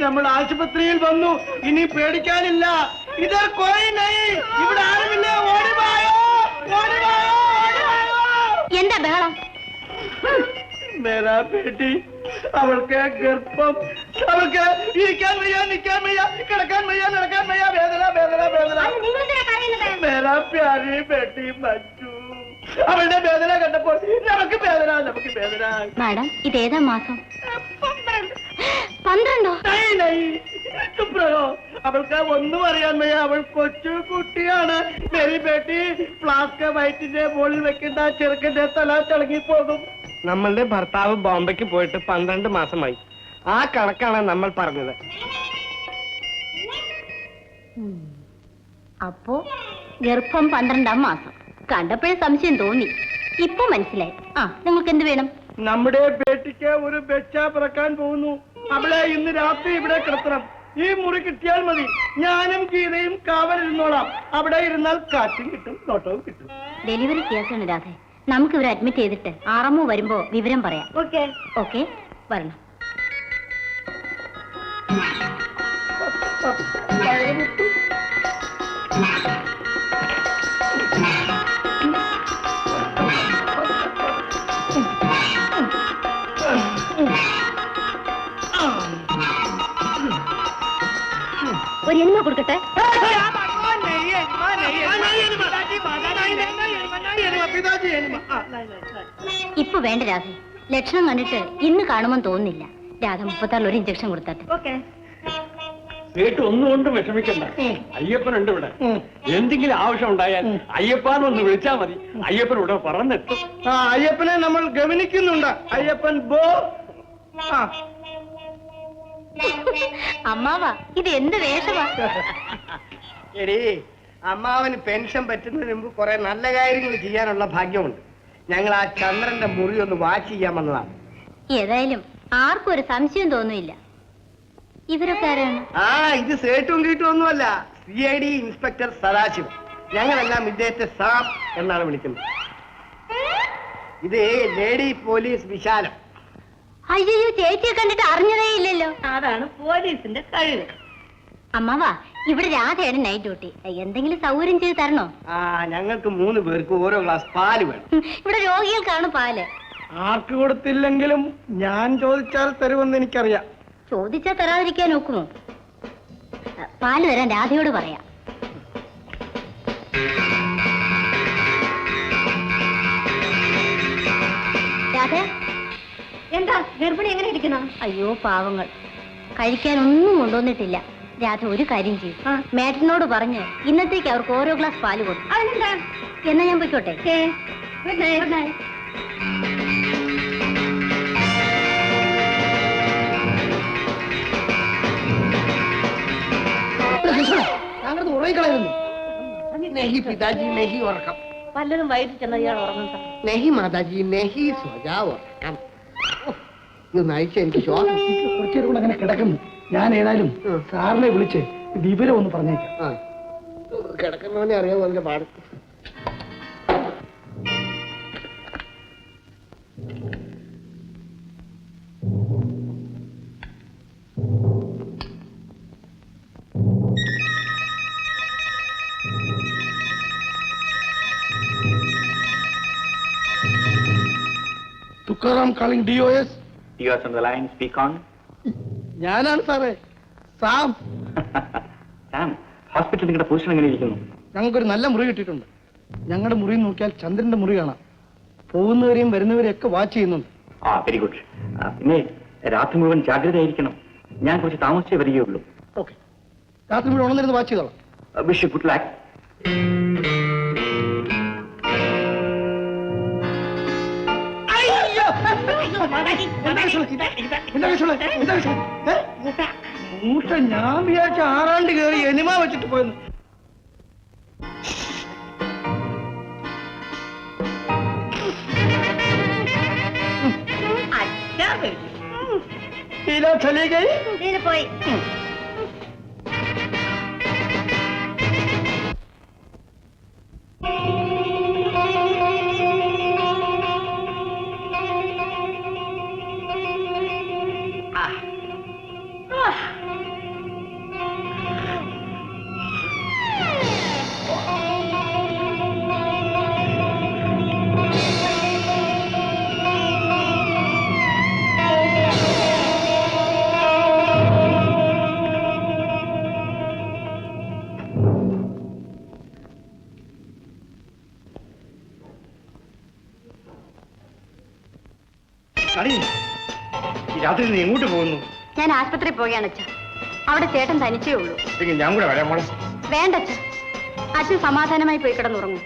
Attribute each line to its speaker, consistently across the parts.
Speaker 1: നമ്മൾ ആശുപത്രിയിൽ വന്നു. ഇനി പേടിക്കാനില്ല. ഇതർ ഇവിടെ ആരുമില്ല. ഓടിവായോ, ഓടിവായോ, ഓടിവായോ.
Speaker 2: എന്താ ബഹളം?
Speaker 1: മേരാ ബേട്ടി, അവൾക്ക് ഗർഭം. അവൾക്ക് ഇരിക്കാൻ വയ്യ, നിൽക്കാൻ വയ്യ, കിടക്കാൻ വയ്യ, നടക്കാൻ വയ്യ. വേദന, വേദന, വേദന. മേരാ പ്യാരി ബേട്ടി മച്ചു. അവളുടെ വേദന കണ്ടപ്പോൾ നമുക്ക് വേദന, നമുക്ക് വേദന.
Speaker 2: മാഡം, ഇതേതാ മാസം? 12.
Speaker 1: അവൾക്ക് ഒന്നും അറിയാൻ വയ്യ. അവൾ കൊച്ചു കുട്ടിയാണ്. മേരി ബേട്ടി, ഫ്ലാസ്ക് വയറ്റിന്റെ മുകളിൽ വെക്കേണ്ട ചെറുക്കന്റെ തല തിളങ്ങിപ്പോകും.
Speaker 3: നമ്മളുടെ ഭർത്താവ് ബോംബെക്ക് പോയിട്ട് 12 മാസമായി. ആ കണക്കാണ് നമ്മൾ പറഞ്ഞത്.
Speaker 2: അപ്പോ ഗർഭം 12-ാം മാസം. കണ്ടപ്പോഴേ സംശയം തോന്നി. ഇപ്പൊ മനസ്സിലായി. നിങ്ങൾക്ക് എന്ത് വേണം?
Speaker 1: നമ്മുടെ ബേട്ടിക്ക് ഒരു ബെച്ച പിറക്കാൻ പോകുന്നു. അവളെ ഇന്ന് രാത്രി ഇവിടെ കിടത്തണം. ഈ മുറി കിട്ടിയാൽ മതി. ഞാനും ഗീതയും കാവലിരുന്നോളാം. അവിടെ ഇരുന്നാൽ കാറ്റും കിട്ടും, നോട്ടവും കിട്ടും.
Speaker 2: ഡെലിവറി കേസാണ് രാധേ. നമുക്ക് ഇവരെ അഡ്മിറ്റ് ചെയ്തിട്ട് ആറമ്മോ വരുമ്പോ വിവരം പറയാം. ഓക്കെ ഓക്കെ, വരണം. ഒരു എണ്ണ കൊടുക്കട്ടെ. ഇപ്പൊ വേണ്ട രാധ. ലക്ഷണം കണ്ടിട്ട് ഇന്ന് കാണുമെന്ന് തോന്നുന്നില്ല. രാധ 36 ഒരു ഇഞ്ചക്ഷൻ കൊടുത്തട്ടെ.
Speaker 4: വീട്ടിൽ ഒന്നുകൊണ്ടും വിഷമിക്കണ്ട. അയ്യപ്പനുണ്ട് ഇവിടെ. എന്തെങ്കിലും ആവശ്യം ഉണ്ടായാൽ അയ്യപ്പാനൊന്ന് വിളിച്ചാൽ മതി. അയ്യപ്പൻ ഇവിടെ പറഞ്ഞെത്തും.
Speaker 1: അയ്യപ്പനെ നമ്മൾ ഗവനിക്കുന്നുണ്ട്. അയ്യപ്പൻ ബോ.
Speaker 2: അമ്മാവാ, ഇത് എന്ത് വേഷമാ?
Speaker 3: എടീ, അമ്മാവന് പെൻഷൻ പറ്റുന്നതിന് മുമ്പ് കുറെ നല്ല കാര്യങ്ങൾ ചെയ്യാനുള്ള ഭാഗ്യമുണ്ട്. ഞങ്ങൾ ആ ചന്ദ്രന്റെ മുറി ഒന്ന് വാച്ച് ചെയ്യാൻ വന്നതാണ്.
Speaker 2: ഏതായാലും ആർക്കും ഒരു സംശയം തോന്നില്ല. ഇവരൊക്കെ ആരാണ്?
Speaker 3: ഇത് സേട്ടും കീട്ടും ഒന്നുമല്ല. CID inspector Sadasivam. ഞങ്ങളെല്ലാം ഇദ്ദേഹത്തെ സാം എന്നാണ് വിളിക്കുന്നത്. ഇത് ലേഡി പോലീസ് വിശാലം.
Speaker 2: അയ്യോ, ചേച്ചിയെ കണ്ടിട്ട് അറിഞ്ഞതേ ഇല്ലല്ലോ.
Speaker 5: അതാണ് പോലീസിന്റെ കഴിവ്.
Speaker 2: അമ്മാവാ, ഇവിടെ രാധയുടെ നൈറ്റ് ഡ്യൂട്ടി. എന്തെങ്കിലും സൗകര്യം ചെയ്ത് തരണോ?
Speaker 3: ഞങ്ങൾക്ക് 3 പേർക്ക് ഓരോ ഗ്ലാസ് പാല് വേണം.
Speaker 2: ഇവിടെ രോഗികൾക്കാണ് പാല്.
Speaker 1: ആർക്ക് കൊടുത്തില്ലെങ്കിലും ഞാൻ ചോദിച്ചാൽ തരുമെന്ന് എനിക്കറിയാം.
Speaker 2: ചോദിച്ചാൽ തരാതിരിക്കാൻ നോക്കുമോ? പാല് തരാൻ രാധയോട് പറയാം. രാധ,
Speaker 5: എന്താ ഗർഭിണി എങ്ങനെ ഇരിക്കുന്ന?
Speaker 2: അയ്യോ പാവങ്ങൾ, കഴിക്കാനൊന്നും കൊണ്ടുവന്നിട്ടില്ല. രാധ ഒരു കാര്യം ചെയ്യും, മേട്ടനോട് പറഞ്ഞ് ഇന്നത്തേക്ക് അവർക്ക് ഓരോ ഗ്ലാസ് പാല് കൊടുക്കും.
Speaker 5: അതിനെന്താ?
Speaker 2: എന്നാ ഞാൻ പോയിക്കോട്ടെ.
Speaker 5: Good night. Good night. പലരും വയറ്റിൽ ചെന്ന ഇയാൾ ഉറങ്ങുന്ന
Speaker 1: കുറച്ചേരും അങ്ങനെ കിടക്കുന്നു. ഞാൻ ഏതായാലും സാറിനെ വിളിച്ച് വിവരം ഒന്ന് പറഞ്ഞേക്കാം.
Speaker 3: കിടക്കുന്നവനെ അറിയാമോ അതിന്റെ പാട്?
Speaker 1: Tukaram calling DOS.
Speaker 4: DOS on the line. Speak on.
Speaker 1: ഞാനാണ് സാറേ, സാം.
Speaker 4: സാം, ഹോസ്പിറ്റലിൽ നിങ്ങളുടെ പൊസിഷൻ എങ്ങനെ ഇരിക്കുന്നു?
Speaker 1: ഞങ്ങൾക്കൊരു നല്ല മുറി കിട്ടിയിട്ടുണ്ട്. ഞങ്ങളുടെ മുറി നോക്കിയാൽ ചന്ദ്രന്റെ മുറി കാണാം. പോകുന്നവരെയും വരുന്നവരെയും ഒക്കെ വാച്ച് ചെയ്യുന്നുണ്ട്.
Speaker 4: Very good. പിന്നെ രാത്രി മുഴുവൻ ജാഗ്രതയായിരിക്കണം. ഞാൻ കുറച്ച് താമസിച്ചേ വരികയുള്ളൂ.
Speaker 1: ഓക്കെ, രാത്രി മുഴുവൻ ഉണർന്നിരുന്ന് വാച്ച് ചെയ്തോളാം.
Speaker 4: Wish you good luck.
Speaker 1: മൂട്ട ഞാൻ വിചാരിച്ച 6 കയറി എനിമ വെച്ചിട്ട് പോയെന്ന്. ചലി ഗയി
Speaker 5: പോയി.
Speaker 3: കളി ഈ രാത്രി നീ എങ്ങോട്ട് പോകുന്നു?
Speaker 2: ഞാൻ ആശുപത്രിയിൽ പോവുകയാണ് അച്ഛ. അവിടെ ചേട്ടൻ തനിച്ചേ ഉള്ളൂ.
Speaker 3: ഞാൻ കൂടെ വരാം മോളെ.
Speaker 2: വേണ്ട അച്ഛ, അച്ഛൻ സമാധാനമായി പോയി കിടന്നുറങ്ങും.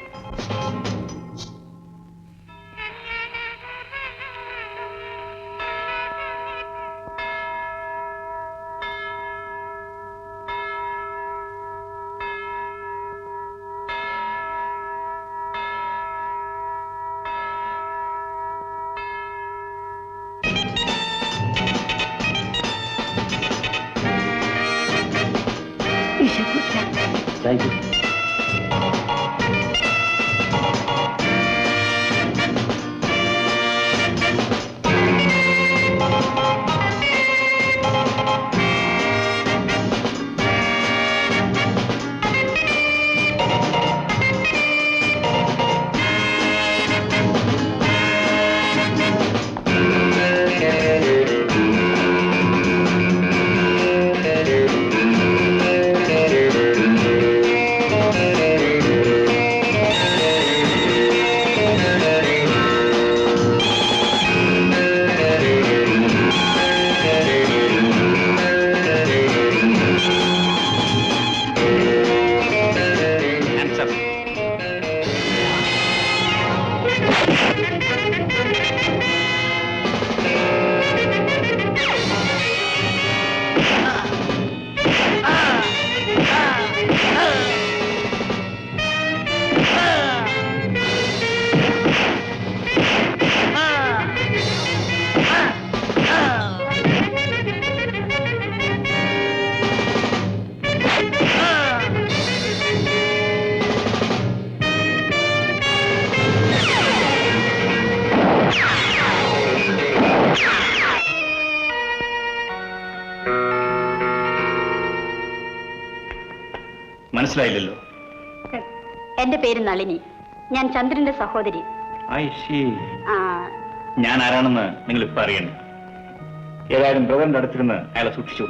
Speaker 4: Thank you. മനസ്സിലായില്ലല്ലോ.
Speaker 2: എന്റെ പേര് നളിനി. ഞാൻ ചന്ദ്രന്റെ സഹോദരി.
Speaker 4: ഞാൻ ആരാണെന്ന് നിങ്ങൾ ഇപ്പൊ അറിയണം. ഏതായാലും ബ്രദറിന്റെ അടുത്തിരുന്ന് അയാളെ സൂക്ഷിച്ചു.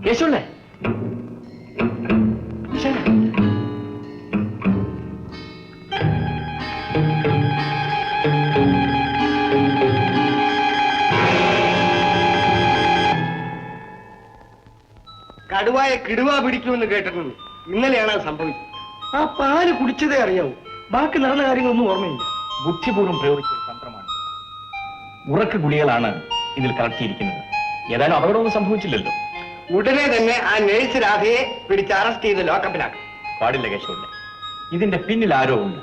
Speaker 4: യേശുണ്ടേ?
Speaker 3: കടുവായെ കിടുവ പിടിക്കുമെന്ന് കേട്ടിട്ടുണ്ട്. ഇന്നലെയാണ് അത് സംഭവിച്ചത്. ആ പാല് കുടിച്ചതേ അറിയാവൂ. ബാക്കി നടന്ന കാര്യങ്ങളൊന്നും ഓർമ്മയില്ല.
Speaker 4: ബുദ്ധിപൂർവ്വം പ്രയോഗിച്ച ഒരു തന്ത്രമാണ്. ഉറക്ക ഗുളികളാണ് ഇതിൽ കലർത്തിയിരിക്കുന്നത്. ഏതായാലും അപകടമൊന്നും സംഭവിച്ചില്ലല്ലോ.
Speaker 3: ഉടനെ തന്നെ ആ നേഴ്സ് രാധയെ പിടിച്ച് അറസ്റ്റ് ചെയ്ത് ലോക്കപ്പിലാക്കും.
Speaker 4: പാടില്ല കേശവല്ലേ. ഇതിന്റെ പിന്നിൽ ആരോ ഉണ്ട്.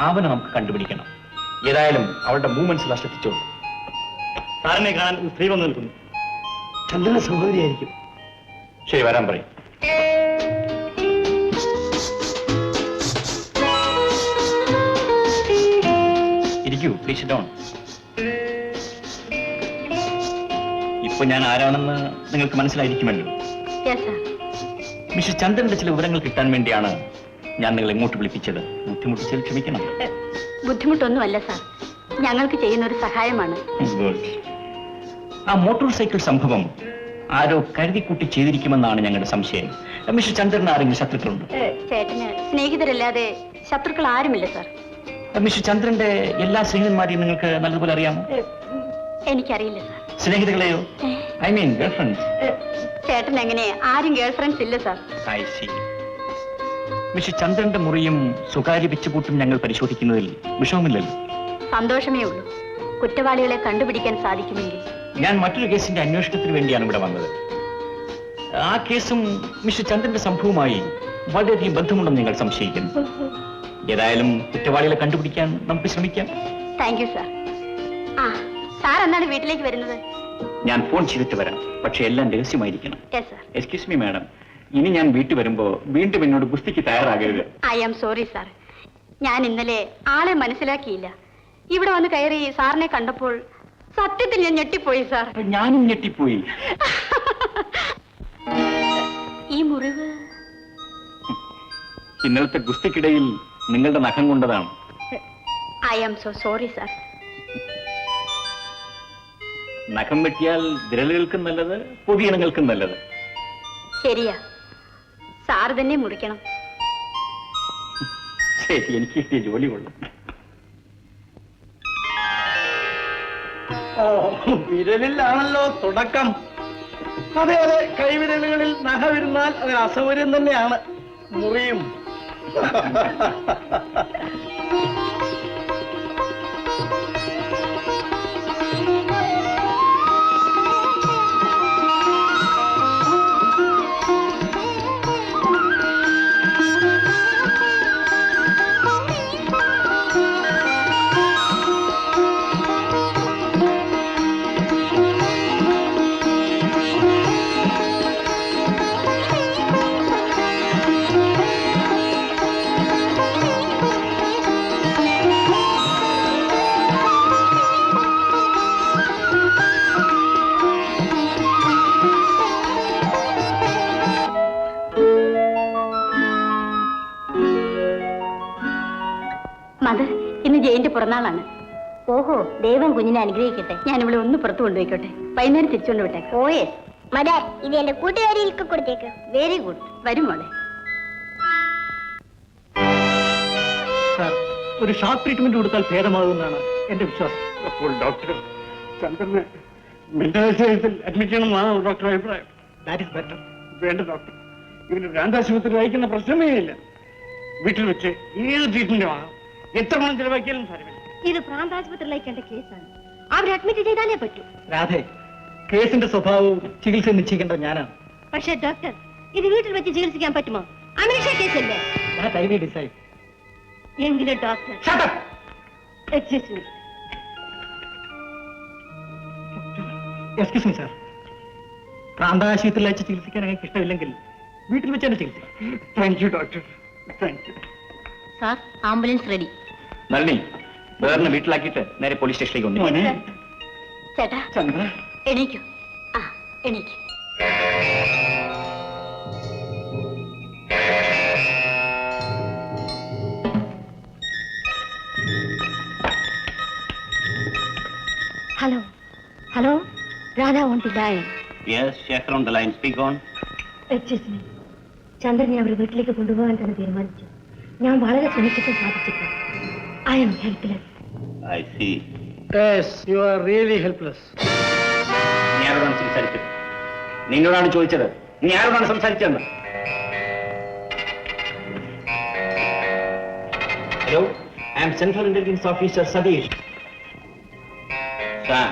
Speaker 4: അവനെ നമുക്ക് കണ്ടുപിടിക്കണം. ഏതായാലും അവളുടെ മൂവ്മെന്റ്സ് ശ്രദ്ധിച്ചോളൂ. സാറിനെ കാണാൻ ഒരു സ്ത്രീ വന്നു നിൽക്കുന്നു.
Speaker 3: ചന്ദ്രന്റെ സഹോദരിയായിരിക്കും.
Speaker 4: ശരി, വരാൻ പറയും. ഇരിക്കൂ, പ്ലീസ് ഡൗൺ. ഇപ്പൊ ഞാൻ ആരാണെന്ന് നിങ്ങൾക്ക് മനസ്സിലായിരിക്കുമല്ലോ. മിസ്റ്റർ ചന്ദ്രന്റെ ചില വിവരങ്ങൾ കിട്ടാൻ വേണ്ടിയാണ് ഞാൻ നിങ്ങൾ എങ്ങോട്ട് വിളിപ്പിച്ചത്. ബുദ്ധിമുട്ടിച്ചതിൽ ക്ഷമിക്കണം.
Speaker 2: ബുദ്ധിമുട്ടൊന്നുമല്ല സാർ, ഞങ്ങൾക്ക് ചെയ്യുന്ന ഒരു സഹായമാണ്.
Speaker 4: ആ മോട്ടോർ സൈക്കിൾ സംഭവം ആരോ കരുതിക്കൂട്ടി ചെയ്തിരിക്കുമെന്നാണ് ഞങ്ങളുടെ സംശയം. മിസ്റ്റർ ചന്ദ്രന് ആരെങ്കിലും ശത്രുക്കളുണ്ട്?
Speaker 2: ചേട്ടന് സ്നേഹിതരല്ലാതെ ശത്രുക്കൾ ആരുമില്ല സാർ.
Speaker 4: മിസ്റ്റർ ചന്ദ്രന്റെ എല്ലാ സ്നേഹിതന്മാരെയും നിങ്ങൾക്ക് നല്ലതുപോലെ അറിയാമോ?
Speaker 2: എനിക്കറിയില്ല സാർ.
Speaker 4: സ്നേഹിതകളെയോ? I mean girl friends?
Speaker 2: ചേട്ടൻ എങ്ങനെ ആരും ഗേൾ ഫ്രണ്ട്സ് ഇല്ല സാർ.
Speaker 4: I see. മിസ്റ്റർ ചന്ദ്രന്റെ മുറിയും സ്വകാര്യ വെച്ചുകൂട്ടും ഞങ്ങൾ പരിശോധിക്കുന്നതിൽ വിഷമമില്ലല്ലോ.
Speaker 2: സന്തോഷമേ ഉള്ളൂ. കുറ്റവാളികളെ കണ്ടുപിടിക്കാൻ സാധിക്കുമെങ്കിൽ.
Speaker 4: ഞാൻ മറ്റൊരു കേസിന്റെ അന്വേഷണത്തിന് വേണ്ടിയാണ് ഇവിടെ വന്നത്. ആ കേസും മിസ്റ്റർ ചന്ദ്രന്റെ സംഭവവുമായി വളരെയധികം ബന്ധമുണ്ടെന്ന് നിങ്ങൾ സംശയിക്കുന്നു. ഏതായാലും കുറ്റവാളികളെ കണ്ടുപിടിക്കാൻ നമുക്ക് ശ്രമിക്കാം.
Speaker 2: Thank you sir. ആ, സാർ എന്നാണ് വീട്ടിലേക്ക് വരുന്നത്?
Speaker 4: ഞാൻ ഫോൺ ചെയ്തിട്ട് വരാം. പക്ഷെ എല്ലാം രഹസ്യമായിരിക്കണം. എക്സ്ക്യൂസ് മീ മാഡം, ഇനി ഞാൻ വീട്ടിൽ വരുമ്പോ വീണ്ടും എന്നോട് ഗുസ്തിക്ക് തയ്യാറാകരുത്.
Speaker 2: I am sorry sir. ഞാൻ ഇന്നലെ ആളെ മനസ്സിലാക്കിയില്ല. ഇവിടെ വന്ന് കയറി സാറിനെ കണ്ടപ്പോൾ സത്യത്തിൽ ഞാൻ ഞെട്ടിപ്പോയി സാർ.
Speaker 4: ഞാനും ഞെട്ടിപ്പോയി.
Speaker 2: ഈ മുറിവ്
Speaker 4: ഇന്നലത്തെ ഗുസ്തിക്കിടയിൽ നിങ്ങളുടെ നഖം കൊണ്ടതാണ്.
Speaker 2: I am so sorry sir.
Speaker 4: നഖം വെട്ടിയാൽ വിരലുകൾക്കും നല്ലത്, പൊതിയിണങ്ങൾക്കും നല്ലത്.
Speaker 2: ശരിയാ, സാറ് തന്നെ മുറിക്കണം.
Speaker 4: ശരി, എനിക്ക് കിട്ടിയ ജോലി കൊള്ളാം.
Speaker 1: ഓ, വിരലിലാണല്ലോ തുടക്കം. അതെ അതെ, കൈവിരലുകളിൽ നഖവിരുന്നാൽ അത് അസൗകര്യം തന്നെയാണ്, മുറിയും.
Speaker 2: മദർ, ഇന്ന് ജയന്റെ പിറന്നാളാണ്. ഓഹോ, ദൈവം കുഞ്ഞിനെ അനുഗ്രഹിക്കട്ടെ. ഞാൻ ഇവിടെ ഒന്ന് പുറത്തു കൊണ്ടുപോയിക്കോട്ടെ, വൈകുന്നേരം തിരിച്ചുകൊണ്ട് വിട്ടേക്ക്. ഓയേ മദർ, ഇത് എന്റെ കൂട്ടുകാരികൾക്ക് കൊടുത്തേക്ക്. വെരി ഗുഡ്, വരും മോളെ.
Speaker 1: സാർ, ഒരു ഷോക്ക് ട്രീറ്റ്മെന്റ് കൊടുത്താൽ ഭേദമാകുമെന്നാണ് എന്റെ വിശ്വാസം.
Speaker 3: അപ്പോൾ ഡോക്ടർ ചന്ദ്രനെ മെന്റൽ അഡ്മിറ്റ് ചെയ്യണമെന്നാണ് ഡോക്ടർ അഭിപ്രായം.
Speaker 1: That is better.
Speaker 3: വേണ്ട ഡോക്ടർ, ഇവന് ഭ്രാന്താശുപത്രി വായിക്കുന്ന പ്രശ്നമേ ഇല്ല. വീട്ടിൽ വെച്ച് ഏത് ട്രീറ്റ്മെന്റും ആകാം, എത്ര പണം ചെലവാക്കിയാലും സാരമില്ല.
Speaker 5: ഇത് പ്രാന്താശുപത്രിയിലേക്ക് എന്റെ കേസാണ്. അവർ അഡ്മിറ്റ് ചെയ്താലേ പറ്റൂ.
Speaker 1: രാധേ, കേസിന്റെ സ്വഭാവവും ചികിത്സ നിശ്ചയിക്കേണ്ടത് ഞാനാണ്.
Speaker 5: പക്ഷേ ഡോക്ടർ, ഇത് വീട്ടിൽ വെച്ച് ചികിത്സിക്കാൻ പറ്റുമോ? അമീഷ കേസല്ലേ?
Speaker 1: That I will decide.
Speaker 5: എങ്കിലും doctor,
Speaker 1: Shut up!
Speaker 5: Excuse me.
Speaker 1: Excuse me sir, പ്രാന്താശുപത്രിയിൽ വെച്ച് ചികിത്സിക്കാൻ എനിക്ക് ഇഷ്ടമില്ലെങ്കിൽ വീട്ടിൽ വെച്ച് തന്നെ ചികിത്സിക്കാം.
Speaker 3: Thank you doctor, thank you.
Speaker 2: Sir, ambulance ready.
Speaker 4: Nalini, വേറെ വീട്ടിലാക്കിയിട്ട് നേരെ പോലീസ് സ്റ്റേഷനിലേക്ക് കൊണ്ടു.
Speaker 3: മോനെ
Speaker 2: ചേട്ടാ,
Speaker 3: ചന്ദ്ര,
Speaker 2: എണീക്കൂ. ആ, എണീക്കൂ.
Speaker 5: Hello hello, Radha on the line.
Speaker 4: Yes, Shekhar on the line. Speak on.
Speaker 5: Excuse me. ചന്ദ്രനെ അവരുടെ വീട്ടിലേക്ക് കൊണ്ടുപോകാൻ തന്നെ തീരുമാനിച്ചു. ഞാൻ വളരെ ശ്രമിച്ചിട്ട് സാധിച്ചില്ല. I M helpless.
Speaker 4: I see.
Speaker 1: Yes, you are really helpless.
Speaker 4: നീ ആരോടാണ് സംസാരിച്ചത്? നിന്നോടാണ് ചോദിച്ചത്. നീ ആരോടാണ് സംസാരിച്ചതെന്ന്? Hello, I am central intelligence officer Satish. Sir,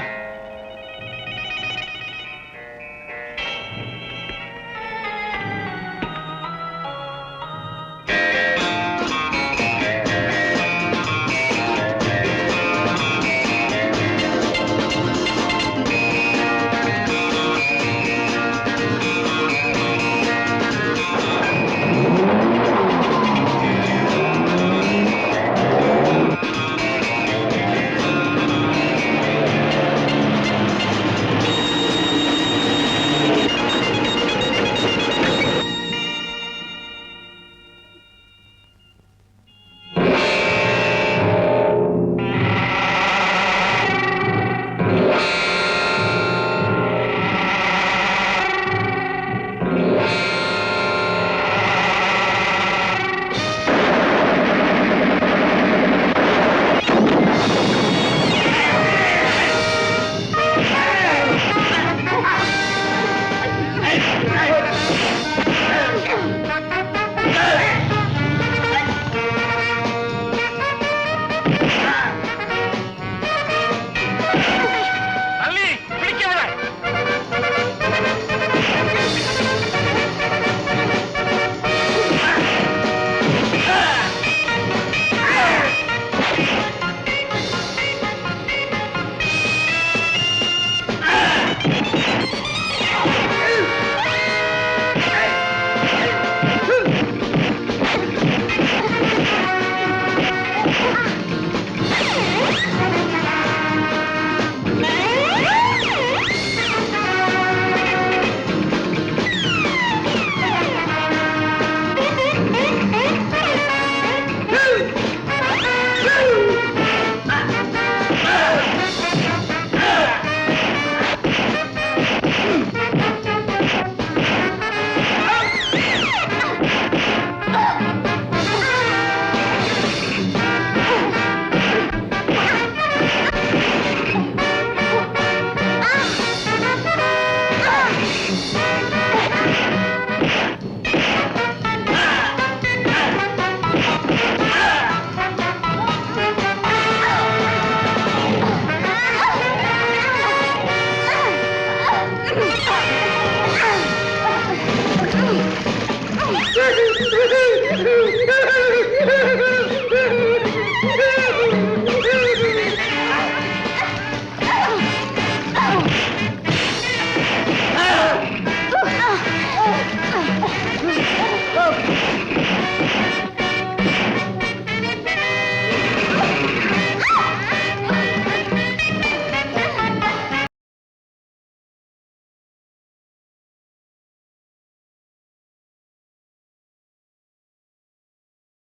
Speaker 3: ആ